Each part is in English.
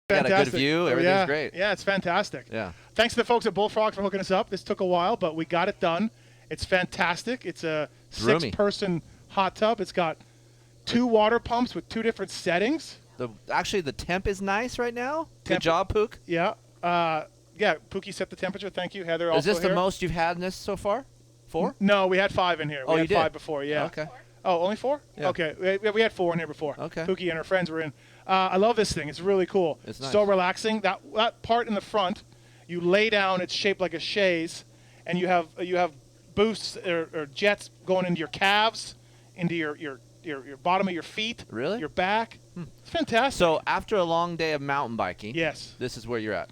Got a good view. Everything's great. Yeah, it's fantastic. Yeah. Thanks to the folks at Bullfrog for hooking us up. This took a while, but we got it done. It's fantastic. It's a 6-person hot tub. It's got 2 water pumps with 2 different settings. Actually, the temp is nice right now. Good job, Pook. Yeah. Yeah, Pookie set the temperature. Thank you, Heather. Is this the most you've had in this so far? 4? No, we had 5 in here. Oh, we you had did? 5 before, yeah. Okay. Oh, only 4? Yeah. Okay. We had 4 in here before. Okay. Pookie and her friends were in. I love this thing. It's really cool. It's nice. So relaxing. That part in the front, you lay down. It's shaped like a chaise, and you have boosts or jets going into your calves, into your bottom of your feet. Really? Your back. It's fantastic. So after a long day of mountain biking, yes, this is where you're at.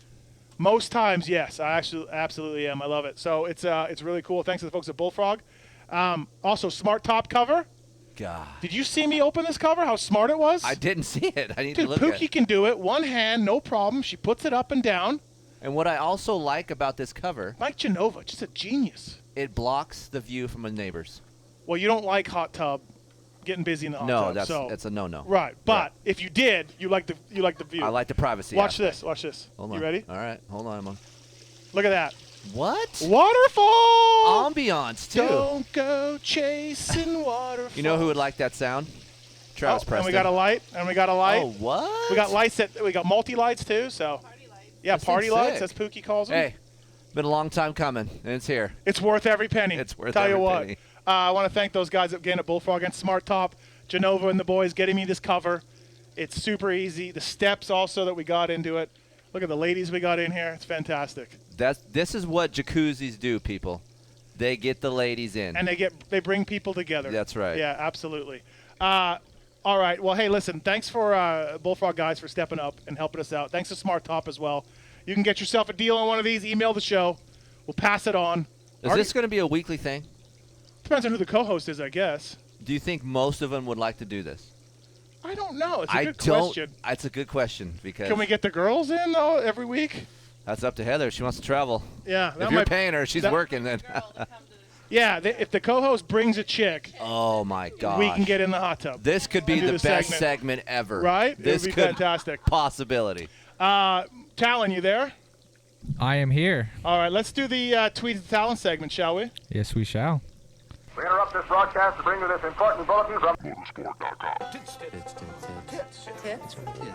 Most times, yes. I actually absolutely am. I love it. So it's really cool. Thanks to the folks at Bullfrog. Also, smart top cover. God. Did you see me open this cover? How smart it was? I didn't see it. I need Dude, to look at Pookie it. can do it. One hand, no problem. She puts it up and down. And what I also like about this cover, Mike Genova, just a genius. it blocks the view from the neighbors. Well, you don't like hot tub, getting busy in the hot tub. No, that's a no-no. Right, but if you did, you like the view. I like the privacy. Watch aspect. this. Watch this. Hold on. You ready? All right. Hold on, Emma. Look at that. What? Waterfall. Ambiance too. Don't go chasing waterfall. You know who would like that sound? Travis Preston. And we got a light. Oh, what? We got lights we got multi-lights too, so. Party lights. Yeah, This party thing's lights, sick. as Pookie calls them. Hey, been a long time coming, and it's here. It's worth every penny. It's worth Tell every you what. penny. I want to thank those guys again at Bullfrog and Smart Top, Genova and the boys getting me this cover. It's super easy. The steps also that we got into it. Look at the ladies we got in here. It's fantastic. This is what jacuzzis do, people. They get the ladies in. And they bring people together. That's right. Yeah, absolutely. All right. Well, hey, listen, thanks for Bullfrog guys for stepping up and helping us out. Thanks to Smart Top as well. You can get yourself a deal on one of these. Email the show. We'll pass it on. Is this going to be a weekly thing? Depends on who the co-host is, I guess. Do you think most of them would like to do this? I don't know. It's a good question. It's a good question because Can we get the girls in, though, every week? that's up to Heather. She wants to travel. Yeah. If you're paying her, she's working then. Girls come to this. Yeah, if the co-host brings a chick, Oh my God. we can get in the hot tub. This could be and do the the best segment. segment ever. Right? This it would be could fantastic. possibility. Tallon, you there? I am here. All right, let's do the Tweet at Tallon segment, shall we? Yes, we shall. We interrupt this broadcast to bring you this important bulletin from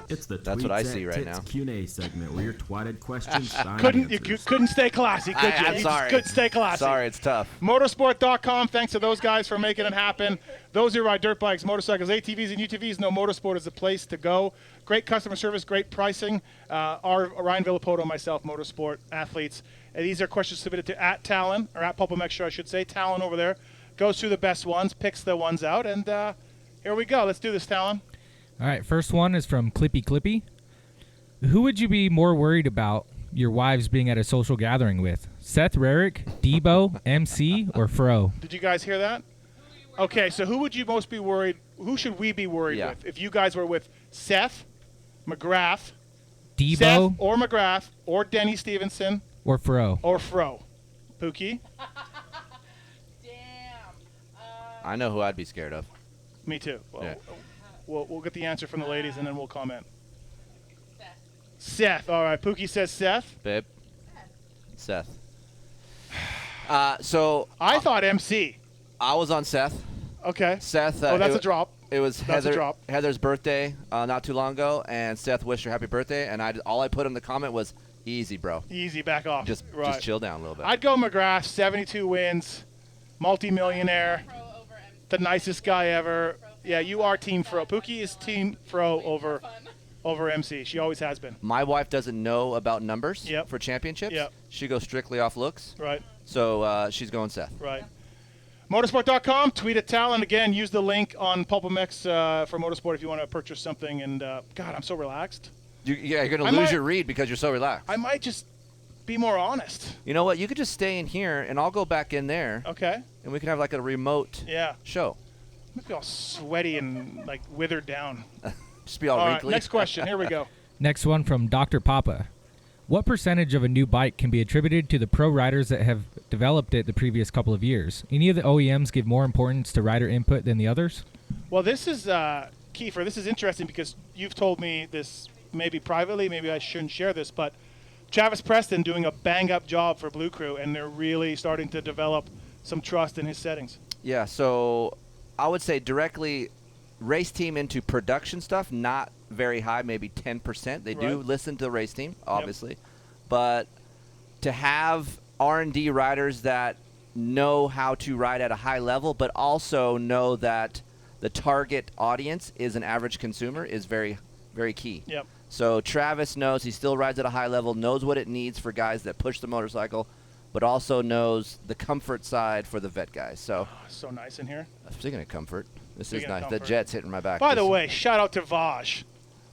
It's the That's what I see right now. Q&A segment where your twatted questions find You answers. couldn't stay classy, could you? I'm You just sorry. couldn't stay classy. Sorry, it's tough. Motorsport.com, thanks to those guys for making it happen. Those who ride dirt bikes, motorcycles, ATVs, and UTVs know Motorsport is the place to go. Great customer service, great pricing. Ryan Villapoto and myself, Motorsport athletes. These are questions submitted to @Tallon, or @PulpMX, I should say. Tallon over there goes through the best ones, picks the ones out, and here we go. Let's do this, Tallon. All right, first one is from Clippy Clippy. Who would you be more worried about your wives being at a social gathering with? Seth Rarick, Debo, MC, or Fro? Did you guys hear that? Okay, so who would you most be worried? Who should we be worried Yeah. with? If you guys were with Seth, McGrath, Debo Seth or McGrath, or Denny Stevenson, or Fro? or Fro. Pookie? Damn. I know who I'd be scared of. Me too. Well, Yeah. we'll get the answer from the ladies, and then we'll comment. Seth. Seth. All right, Pookie says Seth. Babe? Seth. So I thought MC. I was on Seth. Okay. Seth. Oh, that's it- a drop. It was That's a drop. Heather's birthday not too long ago, and Seth wished her happy birthday, and all I put in the comment was, easy, bro. Easy, back off. Just chill down a little bit. I'd go McGrath, 72 wins, multi-millionaire, Pro over MC. the nicest guy ever. Yeah, you are Team Fro. Pookie is Team Fro over MC. She always has been. My wife doesn't know about numbers Yep. for championships. Yep. She goes strictly off looks. Right, So she's going Seth. right. Motorsport.com, tweet at Tallon. Again, use the link on PulpMX for Motorsport if you want to purchase something. And, God, I'm so relaxed. You're going to I lose might- your read because you're so relaxed. I might just be more honest. You know what? You could just stay in here, and I'll go back in there, Okay? and we can have like a remote Yeah. show. Might be all sweaty and, like, withered down. Just be all All right, wrinkly. next question. Here we go. Next one from Dr. Papa. What percentage of a new bike can be attributed to the pro riders that have developed it the previous couple of years? Any of the OEMs give more importance to rider input than the others? Well, this is, Kiefer, this is interesting because you've told me this maybe privately, maybe I shouldn't share this, but Travis Preston doing a bang-up job for Blue Crew, and they're really starting to develop some trust in his settings. Yeah, so I would say directly race team into production stuff, not very high, maybe 10%. They do Right. listen to the race team, obviously. But to have R&D riders that know how to ride at a high level, but also know that the target audience is an average consumer is very, very key. Yep. So Travis knows he still rides at a high level, knows what it needs for guys that push the motorcycle, but also knows the comfort side for the vet guys. So So nice in here. speaking of comfort, this Speaking is of nice. comfort. The jet's hitting my back. By the This- way, shout out to Vaj.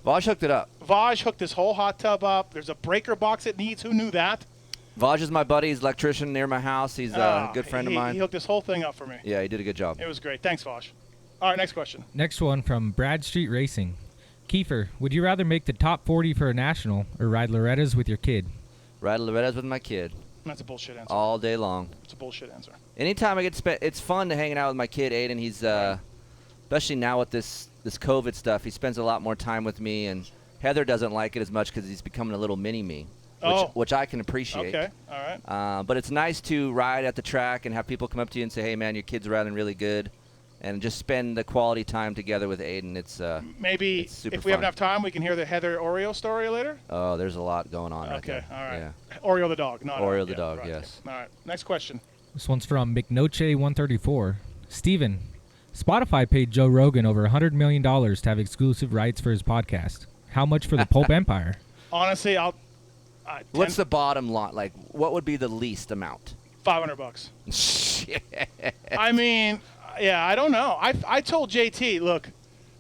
Vaj hooked it up. Vaj hooked this whole hot tub up. There's a breaker box it needs. Who knew that? Vaj is my buddy. He's an electrician near my house. He's a good friend of mine. He hooked this whole thing up for me. Yeah, he did a good job. It was great. Thanks, Vaj. All right, next question. Next one from Brad Street Racing. Kiefer, would you rather make the top 40 for a national or ride Loretta's with your kid? Ride Loretta's with my kid That's a bullshit answer. all day long. It's a bullshit answer. Anytime I get to spend, it's fun to hanging out with my kid Aiden. He's especially now with this COVID stuff, he spends a lot more time with me, and Heather doesn't like it as much because he's becoming a little mini me, which I can appreciate. Okay, all right. But it's nice to ride at the track and have people come up to you and say, "Hey, man, your kid's riding really good," and just spend the quality time together with Aiden. It's Maybe it's super if we have fun. enough time, we can hear the Heather Oreo story later. oh, there's a lot going on right Okay, there. all right. Yeah. Oreo the dog, not Oreo the yeah, dog, right, yes. okay. All right, next question. This one's from McNoche134. Steven, Spotify paid Joe Rogan over $100 million to have exclusive rights for his podcast. How much for the Pulp Empire? Honestly, I'll. What's the bottom line? Like, what would be the least amount? $500? Shit. I mean, yeah, I don't know. I told JT, look,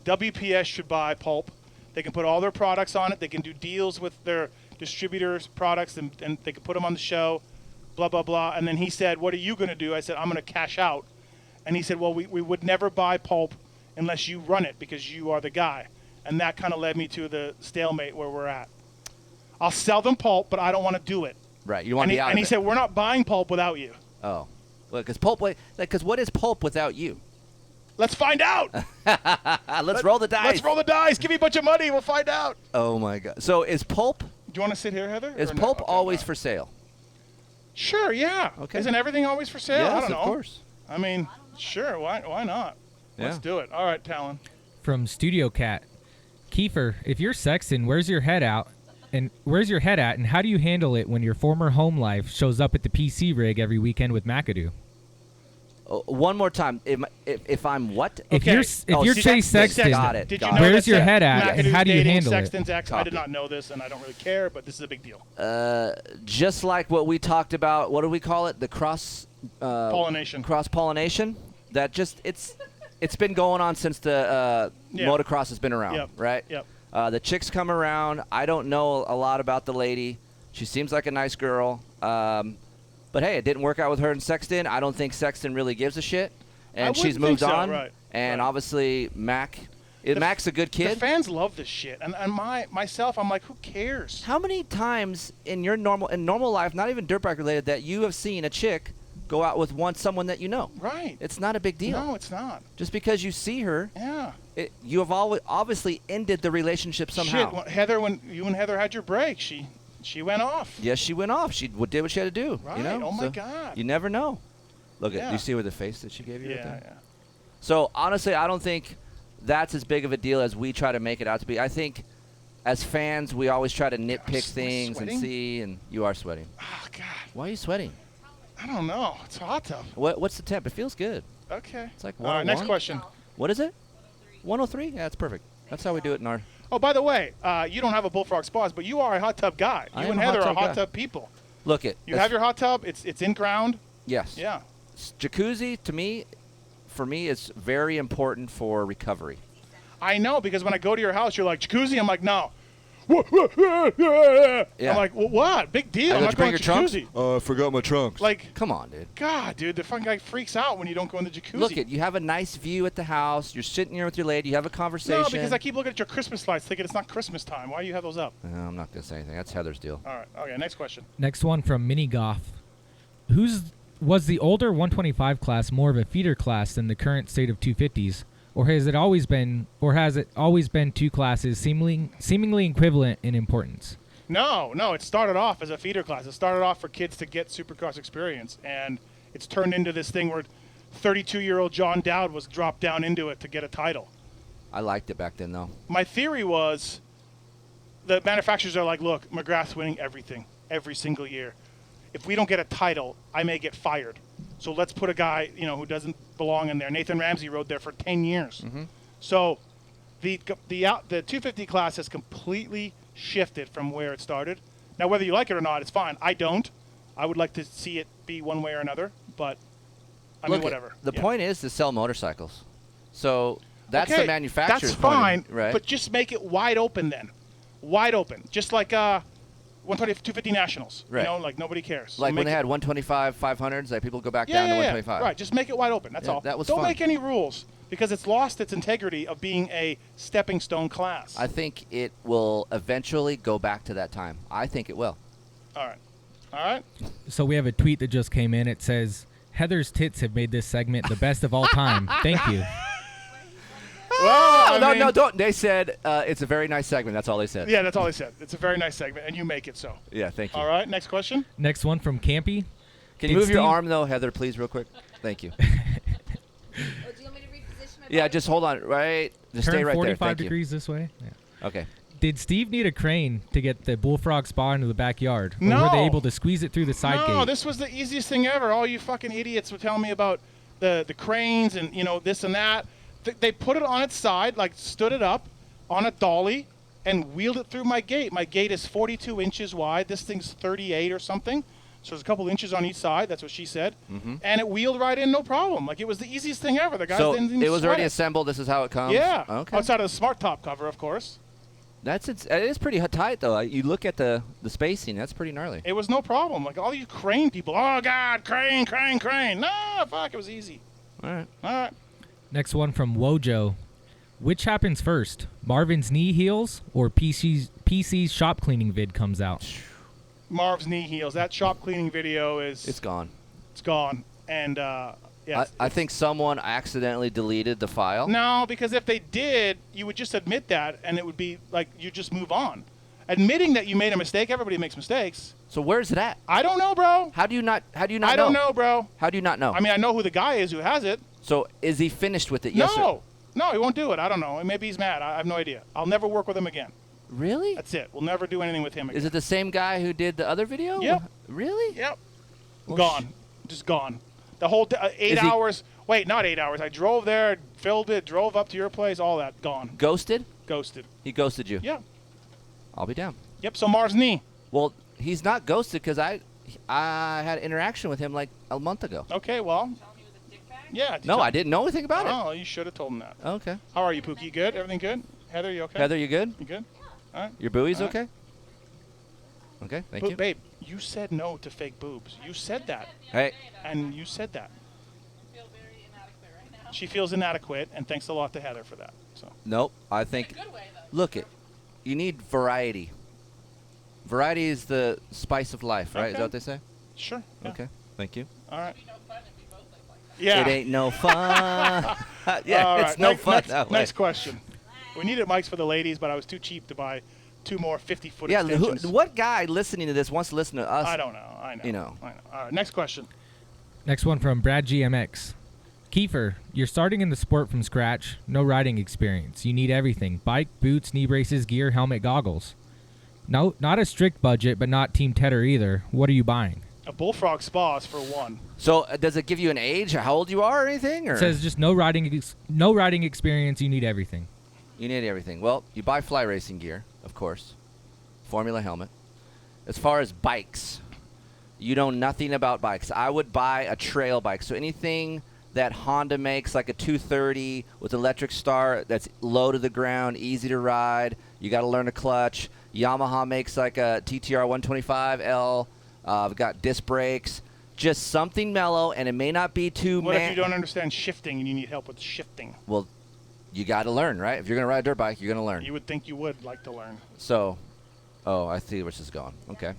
WPS should buy Pulp. They can put all their products on it. They can do deals with their distributors' products, and they can put them on the show, blah, blah, blah. And then he said, what are you going to do? I said, I'm going to cash out. And he said, well, we would never buy Pulp unless you run it because you are the guy. And that kind of led me to the stalemate where we're at. I'll sell them Pulp, but I don't want to do it. Right, you want And to he, be out and of he it. said, we're not buying Pulp without you. Oh, well, because Pulp. Because what is Pulp without you? Let's find out. Let's roll the dice. Let's roll the dice. Give me a bunch of money. We'll find out. Oh my God. So is Pulp? Do you want to sit here, Heather? Is or no? Pulp Okay, always all right. for sale? Sure, yeah. Okay. Isn't everything always for sale? I Yes, don't know. of course. I mean, sure. Why not? Let's Yeah. do it. All right, Tallon. From Studio Cat. Kiefer, if you're Sexton, where's your head at, and how do you handle it when your former home life shows up at the PC rig every weekend with McAdoo? Oh, one more time. If I'm what? If Okay. you're Oh, Chase Sexton, Got it. Did got you it. know Where's that your head at, and McAdoo's how do you dating handle it? Sexton's ex? I did Copy. not know this, and I don't really care, but this is a big deal. Just like what we talked about. What do we call it? The cross Pollination. Cross pollination. That just it's been going on since the Yeah. motocross has been around, Yep. right? Yep. The chicks come around. I don't know a lot about the lady. She seems like a nice girl. But hey, it didn't work out with her and Sexton. I don't think Sexton really gives a shit. And she's wouldn't think moved so, on. right, And right. obviously Mac's a good The kid. fans love this shit, and myself, I'm like, who cares? How many times in your normal life, not even dirt bike related, that you have seen a chick go out with someone that you know? Right. It's not a big deal. No, it's not. Just because you see her, Yeah. you have obviously ended the relationship somehow. Shit, Heather, when you and Heather had your break, she went off. Yes, she went off. She did what she had to do. Right. You know? Oh my So God. You never know. Look Yeah. at. You see where the face that she gave you? right Yeah, there? yeah. So honestly, I don't think that's as big of a deal as we try to make it out to be. I think as fans, we always try to nitpick things and sweating? see, and you are sweating. Oh God, Why are you sweating? I don't know. It's a hot tub. What's the temp? It feels good. Okay. It's like All right, next 101. question. What is it? 103? Yeah, that's perfect. That's how we do it in our. Oh, by the way, you don't have a Bullfrog Spas, but you are a hot tub guy. I You am and a Heather hot are tub hot guy. tub people. Look it. You have your hot tub. It's in ground. Yes. Yeah. Jacuzzi for me, is very important for recovery. I know because when I go to your house, you're like jacuzzi. I'm like no. Yeah. I'm like, well, what? Big deal. I I'm go, not "Did you bring going to your trunks?" jacuzzi. Oh, I forgot my trunks. Like, Come on, dude. God, dude, the fucking guy freaks out when you don't go in the jacuzzi. Look it. You have a nice view at the house. You're sitting here with your lady. You have a conversation. No, because I keep looking at your Christmas lights, thinking it's not Christmas time. Why do you have those up? No, I'm not gonna say anything. That's Heather's deal. All right. Okay. Next question. Next one from Mini Goff. Was the older 125 class more of a feeder class than the current state of 250s? Or has it always been two classes seemingly equivalent in importance? No, it started off as a feeder class. It started off for kids to get Supercross experience, and it's turned into this thing where 32-year-old John Dowd was dropped down into it to get a title. I liked it back then, though. My theory was the manufacturers are like, look, McGrath's winning everything every single year. If we don't get a title, I may get fired. So let's put a guy, who doesn't belong in there. Nathan Ramsey rode there for 10 years. Mm-hmm. So the 250 class has completely shifted from where it started. Now, whether you like it or not, it's fine. I don't. I would like to see it be one way or another, but I mean, whatever. The point is to sell motorcycles. So that's okay, the manufacturer's that's point fine, right? But just make it wide open then. Wide open. Just like 250 Nationals. Right. Like nobody cares. Like So when make they it- had 125 500s, like people go back yeah, down to yeah, 125. Right, just make it wide open. That's Yeah, all. that was Don't fun. make any rules because it's lost its integrity of being a stepping stone class. I think it will eventually go back to that time. I think it will. All right. So we have a tweet that just came in. It says, Heather's tits have made this segment the best of all time. Thank you. Well, I mean, Don't. They said it's a very nice segment. That's all they said. Yeah, that's all they said. It's a very nice segment, and you make it so. Yeah, thank you. All right, next question. Next one from Campy. Can you Did move your Steve- arm, though, Heather, please, real quick? Thank you. Oh, do you want me to reposition my Yeah, body? just hold on. Right. Just Turn stay right there. 45 Thank degrees this way. Yeah. you. Okay. Did Steve need a crane to get the Bullfrog Spa into the backyard? Or No. were they able to squeeze it through the side No, gate? this was the easiest thing ever. All you fucking idiots were telling me about the cranes and this and that. They put it on its side, like stood it up on a dolly, and wheeled it through my gate. My gate is 42 inches wide. This thing's 38 or something. So there's a couple inches on each side. That's what she said. Mm-hmm. And it wheeled right in, no problem. Like it was the easiest thing ever. The guys So didn't even it was sweat already it. assembled. This is how it comes? Yeah. Okay. Outside of the smart top cover, of course. It is pretty tight, though. You look at the spacing. That's pretty gnarly. It was no problem. Like all you crane people, oh God, crane. No, fuck, it was easy. All right. All right. Next one from Wojo. Which happens first? Marvin's knee heals or PC's shop cleaning vid comes out? Marv's knee heals. That shop cleaning video It's gone. it's gone. And yeah. I think someone accidentally deleted the file. No, because if they did, you would just admit that, and it would be like you just move on. Admitting that you made a mistake. Everybody makes mistakes. So where's it at? I don't know, bro. How do you not I know? don't know, bro. How do you not know? I mean, I know who the guy is who has it. So is he finished with it? Yes, sir. No, he won't do it. I don't know. Maybe he's mad. I have no idea. I'll never work with him again. Really? That's it. We'll never do anything with him again. Is it the same guy who did the other video? Yep. Really? Yep. Well, Gone. Just gone. The whole 8 Is he- hours. Wait, not 8 hours. I drove there, filled it, drove up to your place, all that. Gone. Ghosted? Ghosted. He ghosted you. Yeah. I'll be down. Yep. So Marv's knee. Well, he's not ghosted because I had interaction with him like a month ago. Okay, well. Telling me with a dick bag? Yeah. No, I didn't know anything about it. Oh, you should have told him that. Okay. How are you, Pookie? Good? Everything good? Heather, you okay? Heather, you good? You good? Your buoy's All right. okay? Okay, thank you. Babe, you said no to fake boobs. You said that. Hey, And you said that. I feel very inadequate right now. She feels inadequate, and thanks a lot to Heather for that. So nope. I In a think, good way, though. look it. You need variety. Variety is the spice of life, right? Is Okay. that what they say? sure. Yeah. Okay. Thank you. All right. It'd be no fun if we both look like that. Yeah. It ain't no fun. Yeah, All it's right. no next, fun next, that way. next question. We needed mics for the ladies, but I was too cheap to buy 2 more 50-foot Yeah, extensions. what guy listening to this wants to listen to us? I don't know. I know. You know. I know. All right. Next question. Next one from Brad GMX. Kiefer, you're starting in the sport from scratch. No riding experience. You need everything. Bike, boots, knee braces, gear, helmet, goggles. No, not a strict budget, but not Team Tedder either. What are you buying? A Bullfrog Spas for one. So does it give you an age, how old you are or anything? Or? It says just no riding experience. You need everything. You need everything. Well, you buy fly racing gear, of course. Formula helmet. As far as bikes, you know nothing about bikes. I would buy a trail bike. So anything that Honda makes, like a 230 with electric start, that's low to the ground, easy to ride. You got to learn a clutch. Yamaha makes like a TTR 125L. We've got disc brakes. Just something mellow, and it may not be too. What if you don't understand shifting and you need help with shifting? Well, you got to learn, right? If you're going to ride a dirt bike, you're going to learn. You would think you would like to learn. So, I see where this is going. Okay.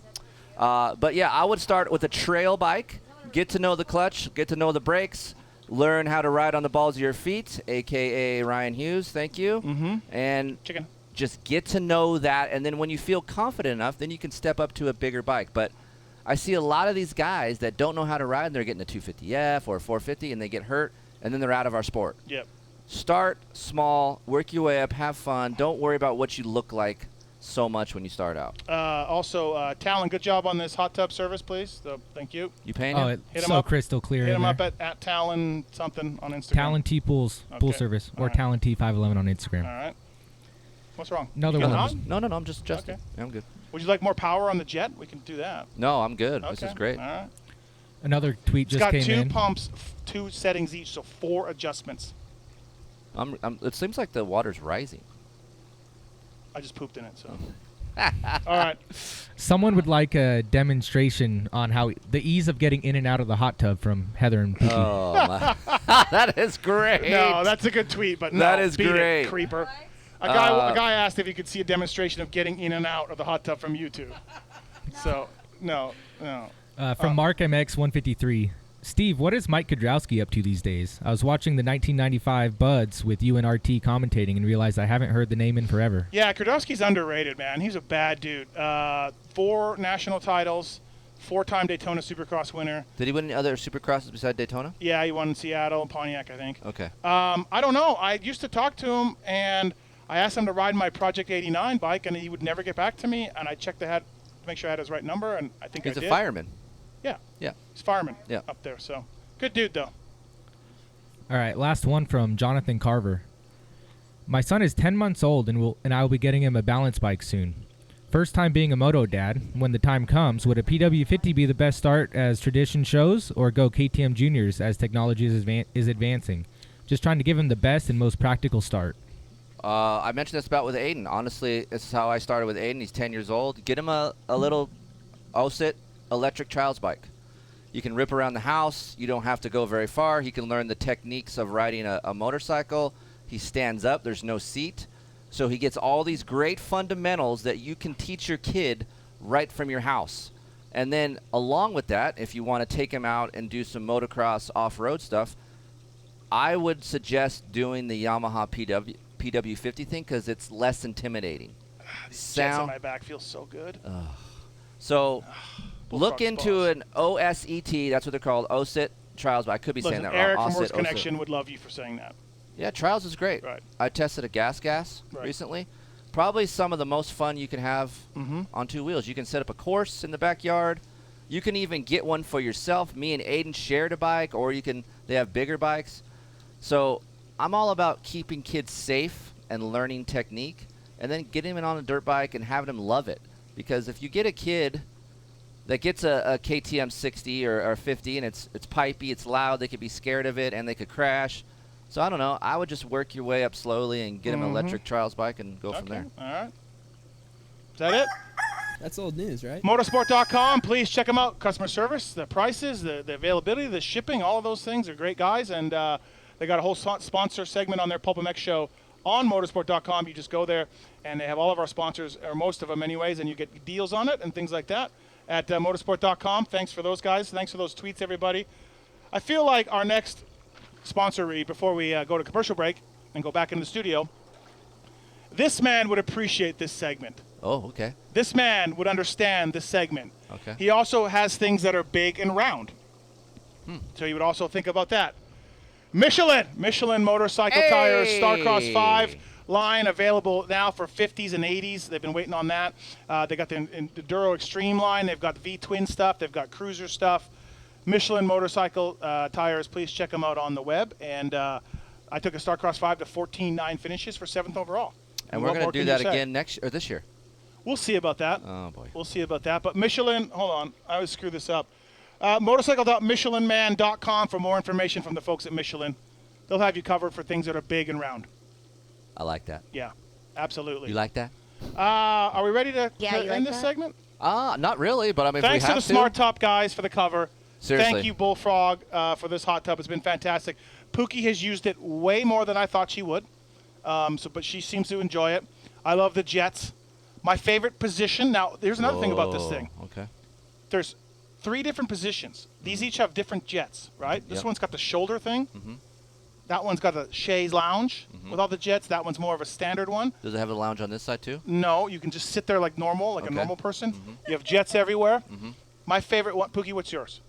But yeah, I would start with a trail bike. Get to know the clutch. Get to know the brakes. learn how to ride on the balls of your feet, a.k.a. Ryan Hughes. Thank you. Mm-hmm. And Chicken. just get to know that, and then when you feel confident enough, then you can step up to a bigger bike. But I see a lot of these guys that don't know how to ride, and they're getting a 250F or a 450, and they get hurt, and then they're out of our sport. Yep. Start small, work your way up, have fun. Don't worry about what you look like so much when you start out. Also, Tallon, good job on this hot tub service, please. So, thank you. You paying Oh, him? Hit it's 'em so up. crystal clear. Hit in him up there. at Tallon something on Instagram. Talon T Pools, pool Okay. service, or All right. Talon T511 on Instagram. All right. What's wrong? Another You got one. on? No, I'm just adjusting. Okay. I'm good. Would you like more power on the jet? We can do that. No, I'm good. This Okay. is great. All right. Another tweet It's just got came 2 in. pumps, 2 settings each, so 4 adjustments. It seems like the water's rising. I just pooped in it, so. All right. Someone would like a demonstration on how the ease of getting in and out of the hot tub from Heather and Pookie. Oh, my. That is great. No, that's a good tweet, but no. That is beat it, great. creeper. A guy asked if he could see a demonstration of getting in and out of the hot tub from YouTube. So, no. From Mark MX153. Steve, what is Mike Kudrowski up to these days? I was watching the 1995 Buds with you and RT commentating and realized I haven't heard the name in forever. Yeah, Kudrowski's underrated, man. He's a bad dude. 4 national titles, 4-time Daytona Supercross winner. Did he win any other Supercrosses beside Daytona? Yeah, he won in Seattle and Pontiac, I think. Okay. I don't know. I used to talk to him, and I asked him to ride my Project 89 bike, and he would never get back to me. And I checked to make sure I had his right number, and I think He's I did. a fireman. Yeah. Yeah. He's a fireman Yeah. up there. So good dude, though. All right, last one from Jonathan Carver. My son is 10 months old and I will be getting him a balance bike soon. First time being a Moto Dad. When the time comes, would a PW50 be the best start as tradition shows, or go KTM Juniors as technology is advancing? Just trying to give him the best and most practical start. I mentioned this about with Aiden. Honestly, this is how I started with Aiden. He's 10 years old. Get him a little OSIT electric trials bike. You can rip around the house. You don't have to go very far. He can learn the techniques of riding a motorcycle. He stands up. There's no seat. So he gets all these great fundamentals that you can teach your kid right from your house. And then along with that, if you want to take him out and do some motocross off-road stuff, I would suggest doing the Yamaha PW50 thing because it's less intimidating. These jets on my back feel so good. So look Bullfrog into Spas. an OSET. That's what they're called, OSIT trials. But I could be saying Listen, that Eric wrong. from Worst OSIT. Connection would love you for saying that. Yeah, trials is great. Right. I tested a gas Right. recently. Probably some of the most fun you can have on 2 wheels. You can set up a course in the backyard. You can even get one for yourself. Me and Aiden shared a bike, or they have bigger bikes. So I'm all about keeping kids safe and learning technique, and then getting them on a dirt bike and having them love it. Because if you get a kid that gets a KTM 60 or 50 and it's pipey, it's loud, they could be scared of it and they could crash. So I don't know. I would just work your way up slowly and get him an electric trials bike and go from there. All right. Is that it? That's old news, right? Motorsport.com. Please check them out. Customer service, the prices, the availability, the shipping, all of those things are great guys. And they got a whole sponsor segment on their Pulp MX show on Motorsport.com. You just go there, and they have all of our sponsors, or most of them anyways, and you get deals on it and things like that at Motorsport.com. Thanks for those guys. Thanks for those tweets, everybody. I feel like our next sponsor read before we go to commercial break and go back into the studio, this man would appreciate this segment. Oh, okay. This man would understand this segment. Okay. He also has things that are big and round. So he would also think about that. Michelin motorcycle tires, Starcross 5 line available now for 50s and 80s. They've been waiting on that. They got the Enduro Extreme line. They've got the V-twin stuff. They've got cruiser stuff. Michelin motorcycle tires. Please check them out on the web. And I took a Starcross 5 to 14.9 finishes for 7th overall. And What we're going more to do can you that say? again this year. We'll see about that. Oh, boy. We'll see about that. But Michelin, hold on. I always screw this up. Motorcycle.michelinman.com for more information from the folks at Michelin. They'll have you covered for things that are big and round. I like that. Yeah, absolutely. You like that? Are we ready to Yeah, you like end this that? segment? Not really, but I mean, Thanks if to we the have Smart Top guys for the cover. Seriously. Thank you, Bullfrog, for this hot tub. It's been fantastic. Pookie has used it way more than I thought she would, but she seems to enjoy it. I love the jets. My favorite position. Now, here's another thing about this thing. Okay. There's 3 different positions. These each have different jets, right? This Yep. one's got the shoulder thing. Mhm. That one's got the chaise lounge with all the jets. That one's more of a standard one. Does it have the lounge on this side too? No, you can just sit there like normal, like Okay. a normal person. You have jets everywhere. Mhm. My favorite one, Pookie, what's yours?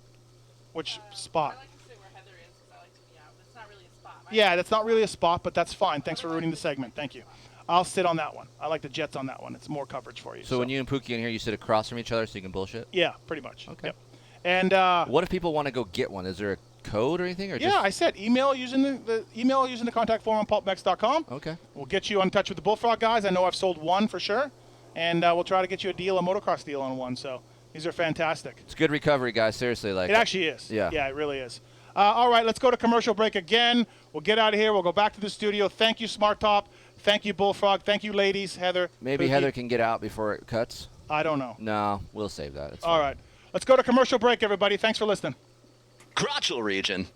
Which spot? I like to sit where Heather is because I like to be out. It's not really a spot. Yeah, that's not really a spot, but that's fine. Thanks for ruining the segment. Thank you. I'll sit on that one. I like the jets on that one. It's more coverage for you. So when you and Pookie in here, you sit across from each other so you can bullshit? Yeah, pretty much. Okay. Yep. And What if people want to go get one? Is there a code or anything? Or yeah, I said email using the email using the contact form on pulpmex.com. Okay. We'll get you in touch with the Bullfrog guys. I know I've sold one for sure, and we'll try to get you a deal, a motocross deal on one. So these are fantastic. It's good recovery, guys. Seriously, like It actually is. Yeah. Yeah, it really is. All right, let's go to commercial break again. We'll get out of here. We'll go back to the studio. Thank you, Smart Top. Thank you, Bullfrog. Thank you, ladies. Heather. maybe Pookie. Heather can get out before it cuts. I don't know. No, we'll save that. It's All fine. right. Let's go to commercial break, everybody. Thanks for listening. Crotchal region.